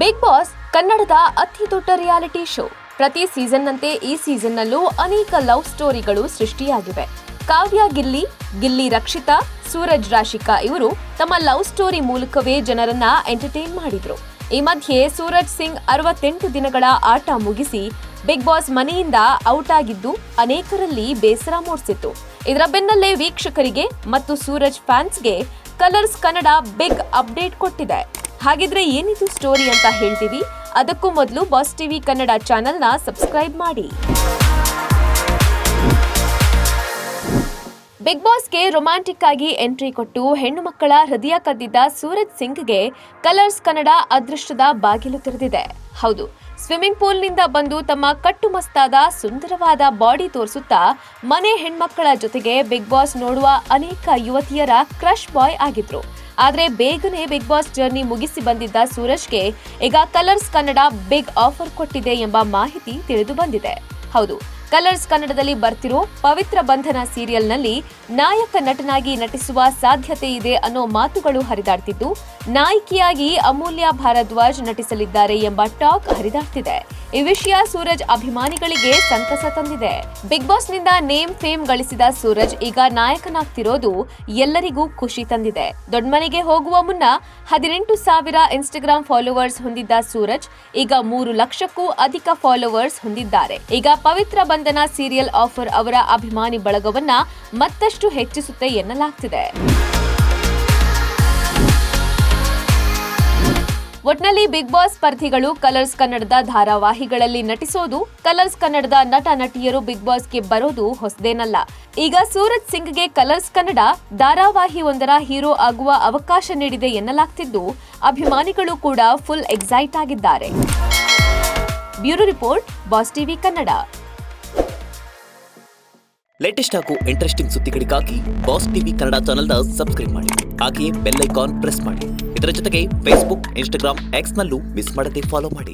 Big boss ಕನ್ನಡದ ಅತಿ ದೊಡ್ಡ ರಿಯಾಲಿಟಿ ಶೋ. ಪ್ರತಿ ಸೀಸನ್ನಂತೆ ಈ ಸೀಸನ್ನಲ್ಲೂ ಅನೇಕ ಲವ್ ಸ್ಟೋರಿಗಳು ಸೃಷ್ಟಿಯಾಗಿವೆ. ಕಾವ್ಯ ಗಿಲ್ಲಿ ರಕ್ಷಿತಾ, ಸೂರಜ್ ರಾಶಿಕಾ ಇವರು ತಮ್ಮ ಲವ್ ಸ್ಟೋರಿ ಮೂಲಕವೇ ಜನರನ್ನ ಎಂಟರ್ಟೈನ್ ಮಾಡಿದ್ರು. ಈ ಮಧ್ಯೆ ಸೂರಜ್ ಸಿಂಗ್ 68 ದಿನಗಳ ಆಟ ಮುಗಿಸಿ ಬಿಗ್ ಬಾಸ್ ಮನೆಯಿಂದ ಔಟ್ ಆಗಿದ್ದು ಅನೇಕರಲ್ಲಿ ಬೇಸರ ಮೂಡಿಸಿತ್ತು. ಇದರ ಬೆನ್ನಲ್ಲೇ ವೀಕ್ಷಕರಿಗೆ ಮತ್ತು ಸೂರಜ್ ಫ್ಯಾನ್ಸ್ಗೆ ಕಲರ್ಸ್ ಕನ್ನಡ ಬಿಗ್ ಅಪ್ಡೇಟ್ ಕೊಟ್ಟಿದೆ. ಹಾಗಿದ್ರೆ ಏನಿದು ಸ್ಟೋರಿ ಅಂತ ಹೇಳ್ತೀವಿ. ಅದಕ್ಕೂ ಮೊದಲು ಬಾಸ್ ಟಿವಿ ಕನ್ನಡ ಚಾನೆಲ್ನ ಸಬ್ಸ್ಕ್ರೈಬ್ ಮಾಡಿ. ಬಿಗ್ ಬಾಸ್ಗೆ ರೊಮ್ಯಾಂಟಿಕ್ ಆಗಿ ಎಂಟ್ರಿ ಕೊಟ್ಟು ಹೆಣ್ಣು ಮಕ್ಕಳ ಹೃದಯ ಕದ್ದಿದ್ದ ಸೂರಜ್ ಸಿಂಗ್ಗೆ ಕಲರ್ಸ್ ಕನ್ನಡ ಅದೃಷ್ಟದ ಬಾಗಿಲು ತೆರೆದಿದೆ. ಹೌದು, ಸ್ವಿಮ್ಮಿಂಗ್ ಪೂಲ್ನಿಂದ ಬಂದು ತಮ್ಮ ಕಟ್ಟುಮಸ್ತಾದ ಸುಂದರವಾದ ಬಾಡಿ ತೋರಿಸುತ್ತಾ ಮನೆ ಹೆಣ್ಮಕ್ಕಳ ಜೊತೆಗೆ ಬಿಗ್ ಬಾಸ್ ನೋಡುವ ಅನೇಕ ಯುವತಿಯರ ಕ್ರಶ್ ಬಾಯ್ ಆಗಿದ್ರು. ಆದ್ರೆ ಬೇಗನೆ ಬಿಗ್ ಬಾಸ್ ಜರ್ನಿ ಮುಗಿಸಿ ಬಂದಿದ್ದ ಸೂರಜ್ಗೆ ಈಗ ಕಲರ್ಸ್ ಕನ್ನಡ ಬಿಗ್ ಆಫರ್ ಕೊಟ್ಟಿದೆ ಎಂಬ ಮಾಹಿತಿ ತಿಳಿದು ಬಂದಿದೆ. ಹೌದು, ಕಲರ್ಸ್ ಕನ್ನಡದಲ್ಲಿ ಬರ್ತಿರೋ ಪವಿತ್ರ ಬಂಧನ ಸೀರಿಯಲ್ನಲ್ಲಿ ನಾಯಕ ನಟನಾಗಿ ನಟಿಸುವ ಸಾಧ್ಯತೆ ಇದೆ ಅನ್ನೋ ಮಾತುಗಳು ಹರಿದಾಡ್ತಿದ್ದು, ನಾಯಕಿಯಾಗಿ ಅಮೂಲ್ಯ ಭಾರದ್ವಾಜ್ ನಟಿಸಲಿದ್ದಾರೆ ಎಂಬ ಟಾಕ್ ಹರಿದಾಡ್ತಿದೆ. ಈ ವಿಷಯ ಸೂರಜ್ ಅಭಿಮಾನಿಗಳಿಗೆ ಸಂತಸ ತಂದಿದೆ. ಬಿಗ್ ಬಾಸ್ನಿಂದ ನೇಮ್ ಫೇಮ್ ಗಳಿಸಿದ ಸೂರಜ್ ಈಗ ನಾಯಕನಾಗ್ತಿರೋದು ಎಲ್ಲರಿಗೂ ಖುಷಿ ತಂದಿದೆ. ದೊಡ್ಡಮನೆಗೆ ಹೋಗುವ ಮುನ್ನ 18,000 ಇನ್ಸ್ಟಾಗ್ರಾಮ್ ಫಾಲೋವರ್ಸ್ ಹೊಂದಿದ್ದ ಸೂರಜ್ ಈಗ 3 ಲಕ್ಷಕ್ಕೂ ಅಧಿಕ ಫಾಲೋವರ್ಸ್ ಹೊಂದಿದ್ದಾರೆ. ಈಗ ಪವಿತ್ರ ಬಂಧನ ಸೀರಿಯಲ್ ಆಫರ್ ಅವರ ಅಭಿಮಾನಿ ಬಳಗವನ್ನ ಮತ್ತಷ್ಟು ಹೆಚ್ಚಿಸುತ್ತೆ ಎನ್ನಲಾಗ್ತಿದೆ. ಒಟ್ನಲ್ಲಿ ಬಿಗ್ ಬಾಸ್ ಸ್ಪರ್ಧಿಗಳು ಕಲರ್ಸ್ ಕನ್ನಡದ ಧಾರಾವಾಹಿಗಳಲ್ಲಿ ನಟಿಸೋದು, ಕಲರ್ಸ್ ಕನ್ನಡದ ನಟ ನಟಿಯರು ಬಿಗ್ ಬಾಸ್ಗೆ ಬರೋದು ಹೊಸದೇನಲ್ಲ. ಈಗ ಸೂರಜ್ ಸಿಂಗ್ಗೆ ಕಲರ್ಸ್ ಕನ್ನಡ ಧಾರಾವಾಹಿ ಒಂದರ ಹೀರೋ ಆಗುವ ಅವಕಾಶ ನೀಡಿದೆ ಎನ್ನಲಾಗ್ತಿದ್ದು, ಅಭಿಮಾನಿಗಳು ಕೂಡ ಫುಲ್ ಎಕ್ಸೈಟ್ ಆಗಿದ್ದಾರೆ. Bureau report, boss TV Kannada. Latest ಹಾಗೂ ಇಂಟ್ರೆಸ್ಟಿಂಗ್ ಸುದ್ದಿಗಳಿಗಾಗಿ ಬಾಸ್ ಟಿವಿ ಕನ್ನಡ ಚಾನೆಲ್ನ ಸಬ್ಸ್ಕ್ರೈಬ್ ಮಾಡಿ. ಹಾಗೆಯೇ ಬೆಲ್ ಐಕಾನ್ ಪ್ರೆಸ್ ಮಾಡಿ. ಇದರ ಜೊತೆಗೆ ಫೇಸ್ಬುಕ್, ಇನ್ಸ್ಟಾಗ್ರಾಮ್, ಎಕ್ಸ್ ನಲ್ಲೂ ಮಿಸ್ ಮಾಡದೆ ಫಾಲೋ ಮಾಡಿ.